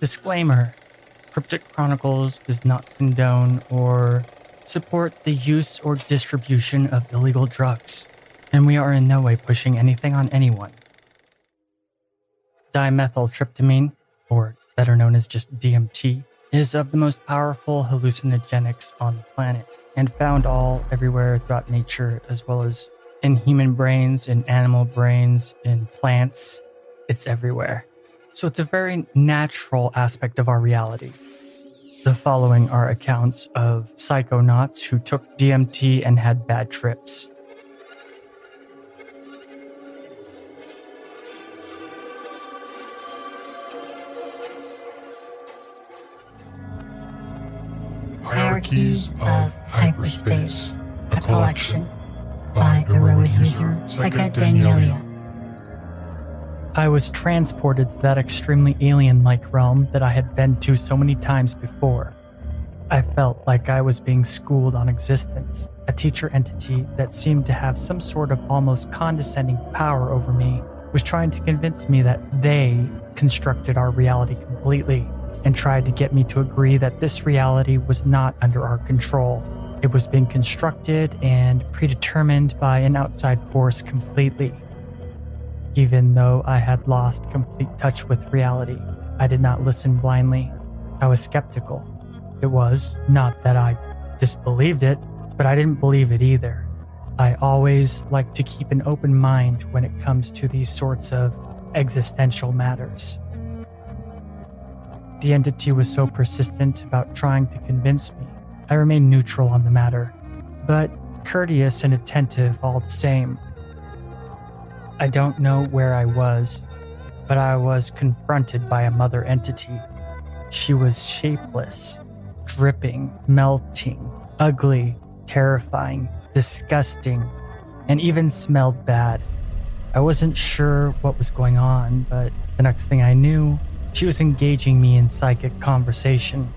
Disclaimer: Cryptic Chronicles does not condone or support the use or distribution of illegal drugs, and we are in no way pushing anything on anyone. Dimethyltryptamine, or better known as just DMT, is of the most powerful hallucinogenics on the planet and found everywhere throughout nature, as well as in human brains, in animal brains, in plants. It's everywhere. So it's a very natural aspect of our reality. The following are accounts of psychonauts who took DMT and had bad trips. Hierarchies of Hyperspace, a collection by heroic user Psychedelic. I was transported to that extremely alien-like realm that I had been to so many times before. I felt like I was being schooled on existence, a teacher entity that seemed to have some sort of almost condescending power over me was trying to convince me that they constructed our reality completely and tried to get me to agree that this reality was not under our control. It was being constructed and predetermined by an outside force completely. Even though I had lost complete touch with reality, I did not listen blindly. I was skeptical. It was not that I disbelieved it, but I didn't believe it either. I always like to keep an open mind when it comes to these sorts of existential matters. The entity was so persistent about trying to convince me. I remained neutral on the matter, but courteous and attentive all the same. I don't know where I was, but I was confronted by a mother entity. She was shapeless, dripping, melting, ugly, terrifying, disgusting, and even smelled bad. I wasn't sure what was going on, but the next thing I knew, she was engaging me in psychic conversation.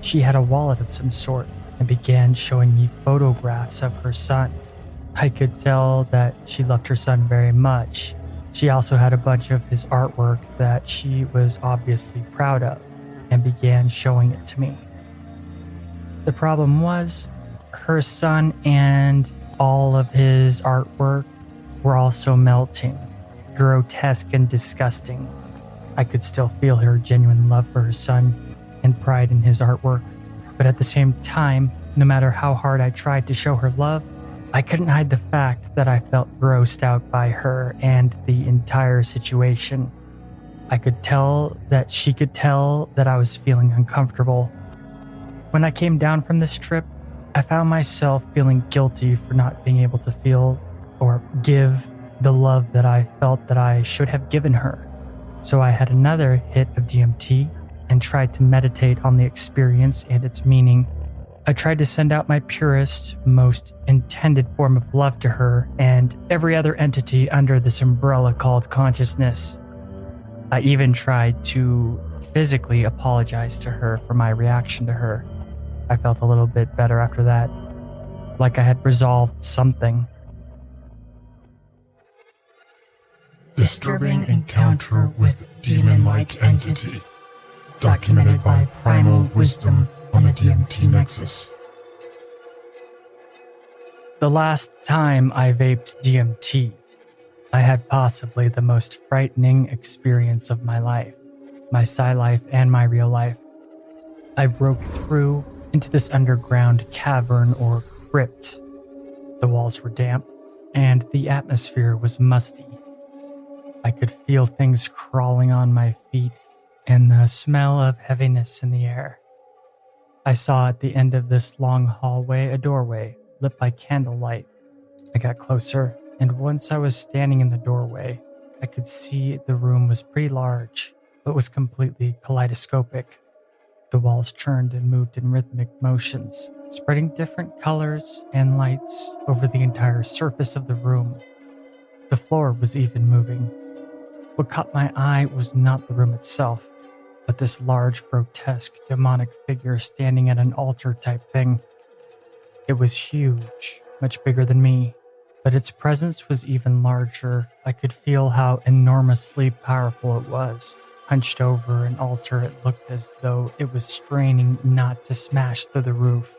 She had a wallet of some sort and began showing me photographs of her son. I could tell that she loved her son very much. She also had a bunch of his artwork that she was obviously proud of and began showing it to me. The problem was, her son and all of his artwork were also melting, grotesque and disgusting. I could still feel her genuine love for her son and pride in his artwork, but at the same time, no matter how hard I tried to show her love, I couldn't hide the fact that I felt grossed out by her and the entire situation. I could tell that she could tell that I was feeling uncomfortable. When I came down from this trip, I found myself feeling guilty for not being able to feel or give the love that I felt that I should have given her. So I had another hit of DMT and tried to meditate on the experience and its meaning. I tried to send out my purest, most intended form of love to her and every other entity under this umbrella called consciousness. I even tried to physically apologize to her for my reaction to her. I felt a little bit better after that, like I had resolved something. Disturbing encounter with demon-like entity, documented by Primal Wisdom on the DMT Nexus. The last time I vaped DMT, I had possibly the most frightening experience of my life, my psi life and my real life. I broke through into this underground cavern or crypt. The walls were damp and the atmosphere was musty. I could feel things crawling on my feet and the smell of heaviness in the air. I saw at the end of this long hallway a doorway lit by candlelight. I got closer, and once I was standing in the doorway, I could see the room was pretty large, but was completely kaleidoscopic. The walls churned and moved in rhythmic motions, spreading different colors and lights over the entire surface of the room. The floor was even moving. What caught my eye was not the room itself, but this large, grotesque, demonic figure standing at an altar type thing. It was huge, much bigger than me, but its presence was even larger. I could feel how enormously powerful it was. hunched over an altar, it looked as though it was straining not to smash through the roof.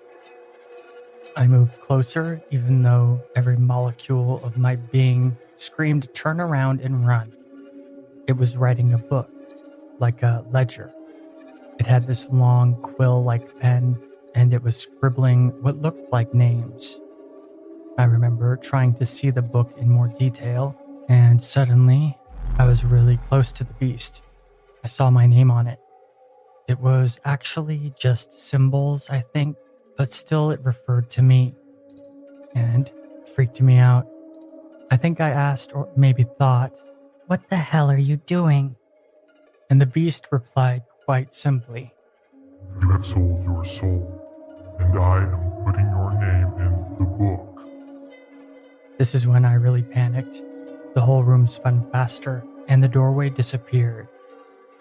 I moved closer, even though every molecule of my being screamed, "Turn around and run." It was writing a book, like a ledger. It had this long quill-like pen, and it was scribbling what looked like names. I remember trying to see the book in more detail, and suddenly, I was really close to the beast. I saw my name on it. It was actually just symbols, I think, but still it referred to me. And it freaked me out. I think I asked, or maybe thought, "What the hell are you doing?" And the beast replied quite simply, You have sold your soul, and I am putting your name in the book. This is when I really panicked. The whole room spun faster, and the doorway disappeared.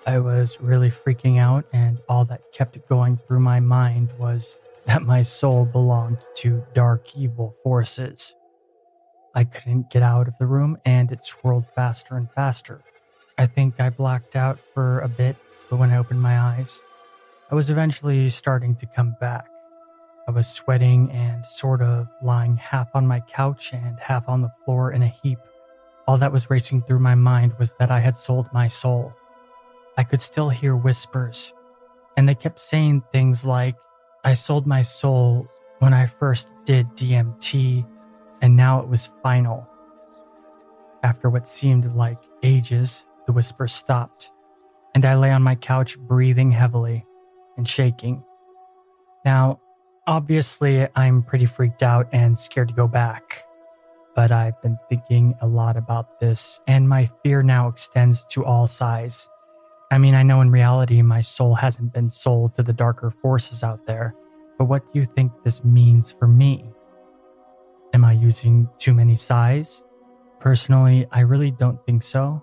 I was really freaking out, and all that kept going through my mind was that my soul belonged to dark evil forces. I couldn't get out of the room, and it swirled faster and faster. I think I blacked out for a bit, but when I opened my eyes, I was eventually starting to come back. I was sweating and sort of lying half on my couch and half on the floor in a heap. All that was racing through my mind was that I had sold my soul. I could still hear whispers, and they kept saying things like, "I sold my soul when I first did DMT, and now it was final." After what seemed like ages, the whispers stopped, and I lay on my couch breathing heavily and shaking. Now, obviously, I'm pretty freaked out and scared to go back, but I've been thinking a lot about this, and my fear now extends to all sides. I mean, I know in reality my soul hasn't been sold to the darker forces out there, but what do you think this means for me? Am I using too many sighs? Personally, I really don't think so.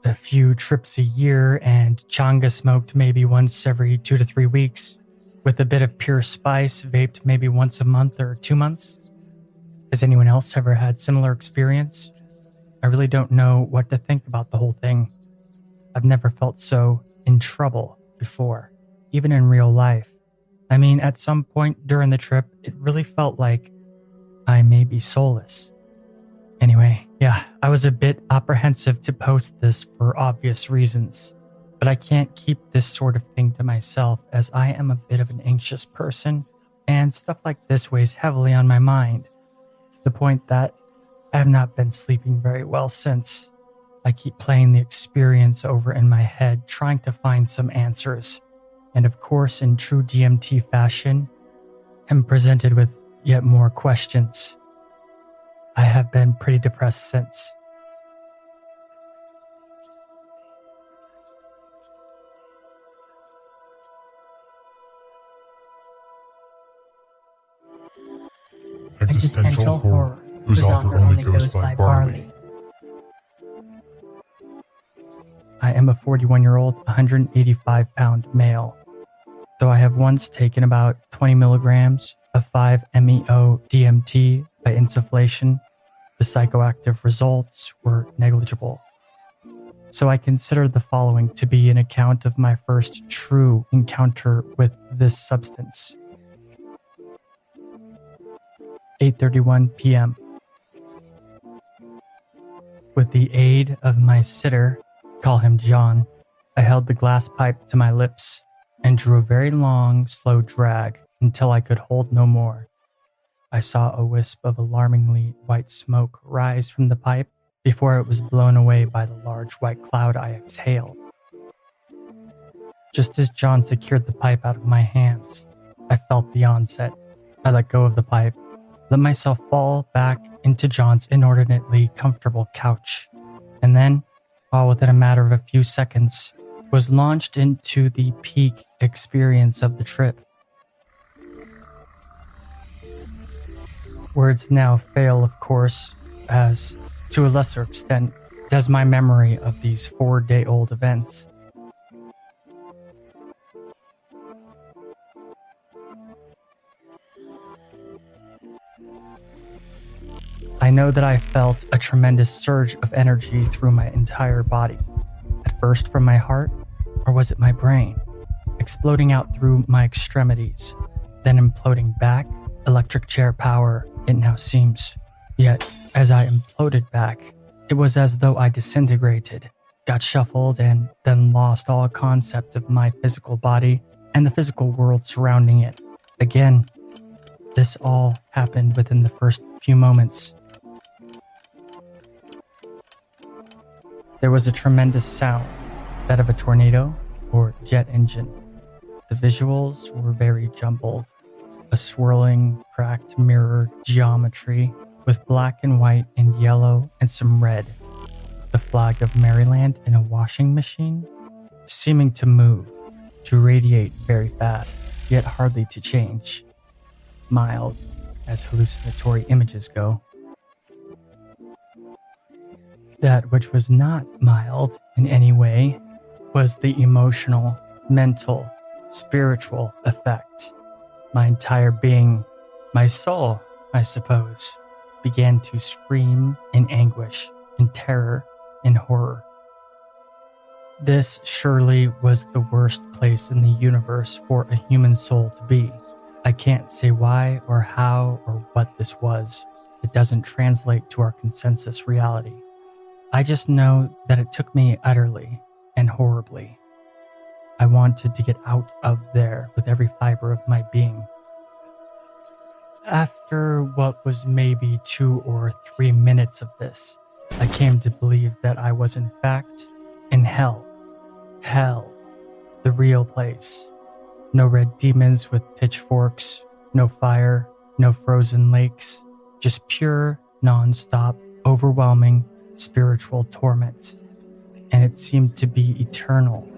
A few trips a year and changa smoked maybe once every 2 to 3 weeks, with a bit of pure spice vaped maybe once a month or 2 months. Has anyone else ever had similar experience? I really don't know what to think about the whole thing. I've never felt so in trouble before, even in real life. I mean, at some point during the trip, it really felt like I may be soulless. Anyway, yeah, I was a bit apprehensive to post this for obvious reasons, but I can't keep this sort of thing to myself as I am a bit of an anxious person, and stuff like this weighs heavily on my mind, to the point that I have not been sleeping very well since. I keep playing the experience over in my head, trying to find some answers, and of course, in true DMT fashion, am presented with yet more questions. I have been pretty depressed since. Existential horror, whose author only goes by Barley. I am a 41-year-old, 185-pound male. Though I have once taken about 20 milligrams of 5-MeO DMT by insufflation, the psychoactive results were negligible. So I consider the following to be an account of my first true encounter with this substance. 8:31 p.m. With the aid of my sitter, call him John, I held the glass pipe to my lips and drew a very long, slow drag until I could hold no more. I saw a wisp of alarmingly white smoke rise from the pipe before it was blown away by the large white cloud I exhaled. Just as John secured the pipe out of my hands, I felt the onset. I let go of the pipe, let myself fall back into John's inordinately comfortable couch, and then, all within a matter of a few seconds, was launched into the peak experience of the trip. Words now fail, of course, as, to a lesser extent, does my memory of these 4-day-old events. I know that I felt a tremendous surge of energy through my entire body, at first from my heart, Or was it my brain? Exploding out through my extremities, then imploding back, electric chair power, it now seems. Yet, as I imploded back, it was as though I disintegrated, got shuffled, and then lost all concept of my physical body and the physical world surrounding it. Again, this all happened within the first few moments. There was a tremendous sound, that of a tornado or jet engine. The visuals were very jumbled, a swirling, cracked mirror geometry with black and white and yellow and some red. The flag of Maryland in a washing machine, seeming to move, to radiate very fast, yet hardly to change. Mild, as hallucinatory images go. That which was not mild in any way was the emotional, mental, spiritual effect. My entire being, my soul, I suppose, began to scream in anguish, in terror, in horror. This surely was the worst place in the universe for a human soul to be. I can't say why or how or what this was. It doesn't translate to our consensus reality. I just know that it took me utterly and horribly. I wanted to get out of there with every fiber of my being. After what was maybe 2 or 3 minutes of this, I came to believe that I was in fact in hell. Hell, the real place. No red demons with pitchforks, no fire, no frozen lakes, just pure, non-stop, overwhelming spiritual torment. And it seemed to be eternal.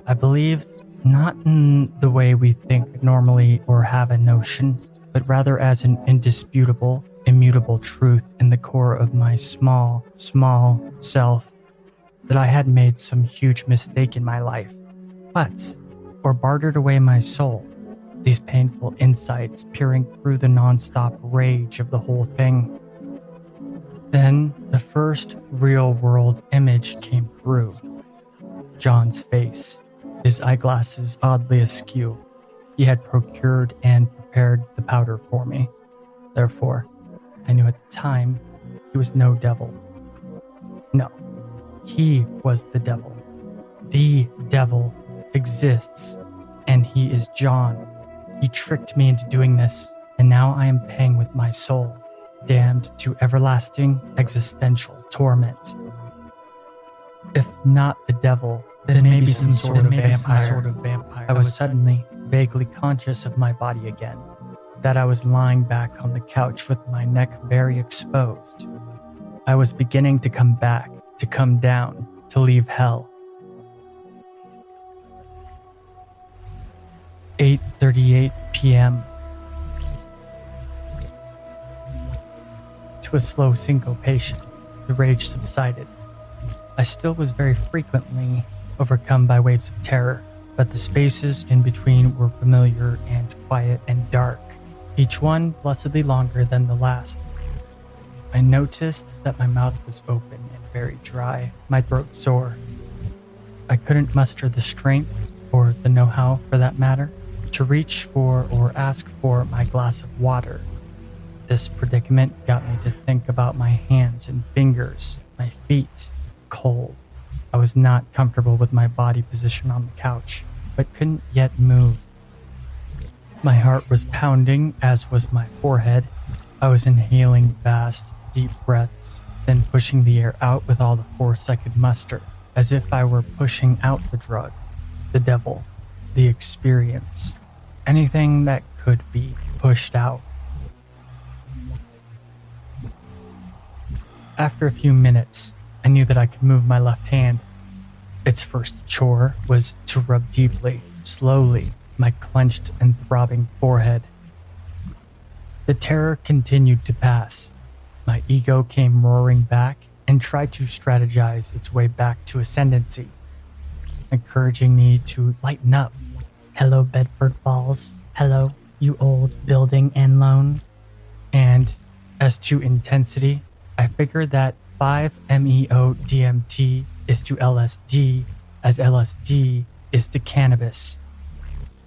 I believed not in the way we think normally or have a notion, but rather as an indisputable, immutable truth in the core of my small, small self, that I had made some huge mistake in my life. But, or bartered away my soul, these painful insights peering through the non-stop rage of the whole thing. Then the first real-world image came through. John's face, his eyeglasses oddly askew. He had procured and prepared the powder for me. Therefore, I knew at the time he was no devil. No, he was the devil. The devil exists, and he is John. He tricked me into doing this, and now I am paying with my soul, damned to everlasting existential torment. If not the devil, then maybe some sort of vampire. I was suddenly vaguely conscious of my body again, that I was lying back on the couch with my neck very exposed. I was beginning to come back, to come down, to leave hell. 8:38 p.m. To a slow syncopation, the rage subsided. I still was very frequently overcome by waves of terror, but the spaces in between were familiar and quiet and dark, each one blessedly longer than the last. I noticed that my mouth was open and very dry, my throat sore. I couldn't muster the strength, or the know-how for that matter, to reach for or ask for my glass of water. This predicament got me to think about my hands and fingers, my feet, cold. I was not comfortable with my body position on the couch, but couldn't yet move. My heart was pounding, as was my forehead. I was inhaling vast, deep breaths, then pushing the air out with all the force I could muster, as if I were pushing out the drug, the devil, the experience, anything that could be pushed out. After a few minutes, I knew that I could move my left hand. Its first chore was to rub deeply, slowly, my clenched and throbbing forehead. The terror continued to pass. My ego came roaring back and tried to strategize its way back to ascendancy, encouraging me to lighten up. Hello, Bedford Falls. Hello, you old building and loan. And as to intensity, I figured that 5-MeO DMT is to LSD as LSD is to cannabis,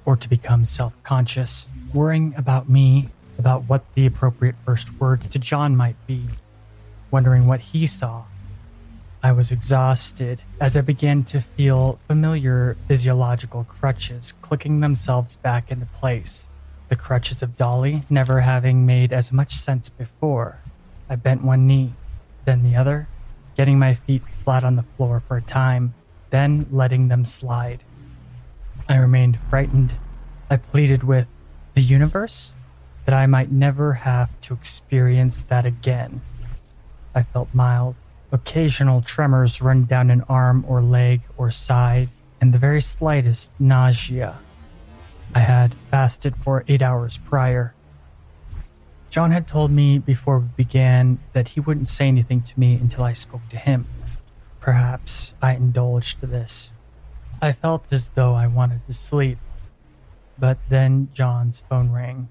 or to become self-conscious, worrying about me, about what the appropriate first words to John might be, wondering what he saw. I was exhausted as I began to feel familiar physiological crutches clicking themselves back into place. The crutches of Dolly never having made as much sense before. I bent one knee, then the other, getting my feet flat on the floor for a time, then letting them slide. I remained frightened. I pleaded with the universe that I might never have to experience that again. I felt mild, occasional tremors run down an arm or leg or side, and the very slightest nausea. I had fasted for 8 hours prior. John had told me before we began that he wouldn't say anything to me until I spoke to him. Perhaps I indulged this. I felt as though I wanted to sleep, but then John's phone rang.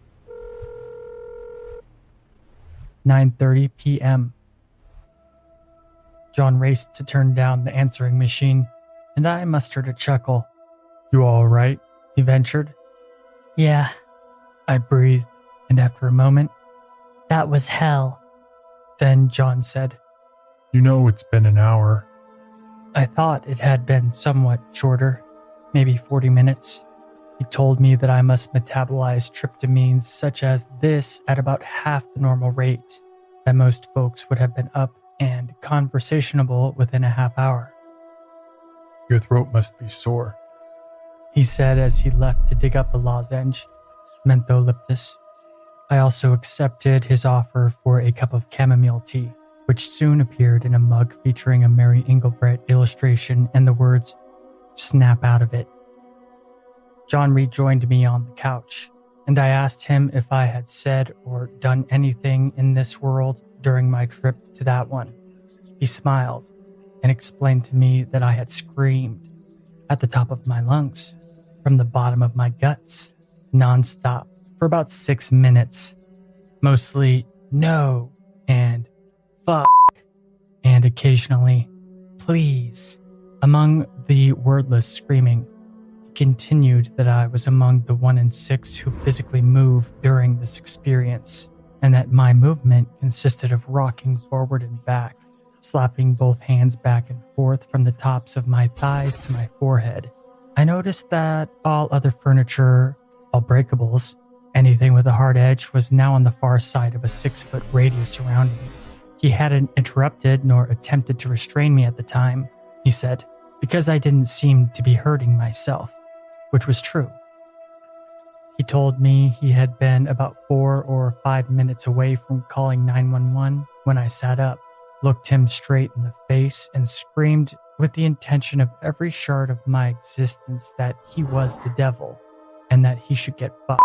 9:30 p.m. John raced to turn down the answering machine, and I mustered a chuckle. "You all right?" he ventured. Yeah, I breathed, and after a moment, that was hell. then John said, You know it's been an hour. I thought it had been somewhat shorter, maybe 40 minutes. He told me that I must metabolize tryptamines such as this at about half the normal rate, that most folks would have been up and conversationable within a half hour. Your throat must be sore. He said as he left to dig up a lozenge, mentholyptus. I also accepted his offer for a cup of chamomile tea, which soon appeared in a mug featuring a Mary Engelbrett illustration and the words, "Snap out of it." John rejoined me on the couch, and I asked him if I had said or done anything in this world during my trip to that one. He smiled and explained to me that I had screamed at the top of my lungs, from the bottom of my guts, nonstop, for about 6 minutes. Mostly no and fuck, and occasionally please. Among the wordless screaming, he continued that I was among the 1 in 6 who physically move during this experience, and that my movement consisted of rocking forward and back, slapping both hands back and forth from the tops of my thighs to my forehead. I noticed that all other furniture, all breakables, anything with a hard edge was now on the far side of a 6-foot radius around me. He hadn't interrupted nor attempted to restrain me at the time, he said, because I didn't seem to be hurting myself, which was true. He told me he had been about 4 or 5 minutes away from calling 911 when I sat up, looked him straight in the face, and screamed with the intention of every shard of my existence that he was the devil and that he should get fucked.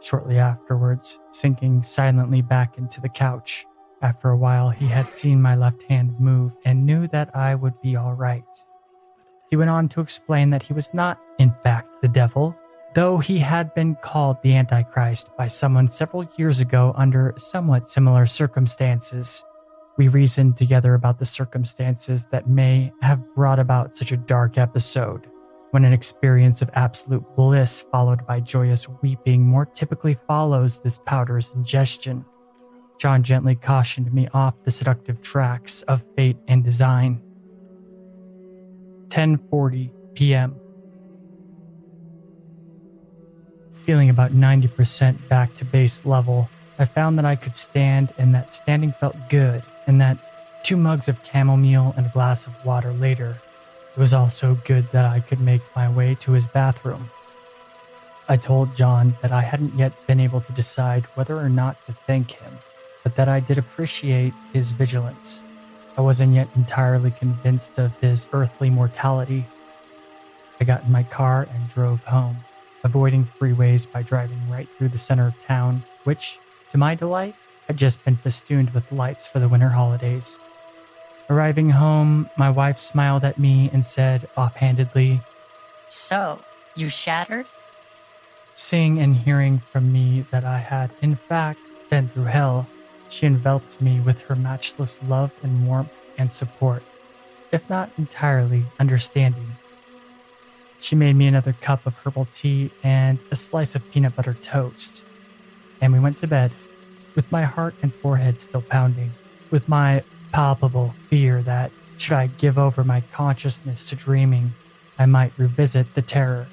Shortly afterwards, sinking silently back into the couch. After a while, he had seen my left hand move and knew that I would be all right. He went on to explain that he was not, in fact, the devil, though he had been called the Antichrist by someone several years ago under somewhat similar circumstances. We reasoned together about the circumstances that may have brought about such a dark episode, when an experience of absolute bliss followed by joyous weeping more typically follows this powder's ingestion. John gently cautioned me off the seductive tracks of fate and design. 10:40 p.m. Feeling about 90% back to base level, I found that I could stand and that standing felt good, and that 2 mugs of chamomile and a glass of water later, it was also good that I could make my way to his bathroom. I told John that I hadn't yet been able to decide whether or not to thank him, but that I did appreciate his vigilance. I wasn't yet entirely convinced of his earthly mortality. I got in my car and drove home, avoiding freeways by driving right through the center of town, which, to my delight, had just been festooned with lights for the winter holidays. Arriving home, my wife smiled at me and said offhandedly, So, you shattered? Seeing and hearing from me that I had, in fact, been through hell, she enveloped me with her matchless love and warmth and support, if not entirely understanding. She made me another cup of herbal tea and a slice of peanut butter toast. And we went to bed, with my heart and forehead still pounding, with my palpable fear that should I give over my consciousness to dreaming, I might revisit the terror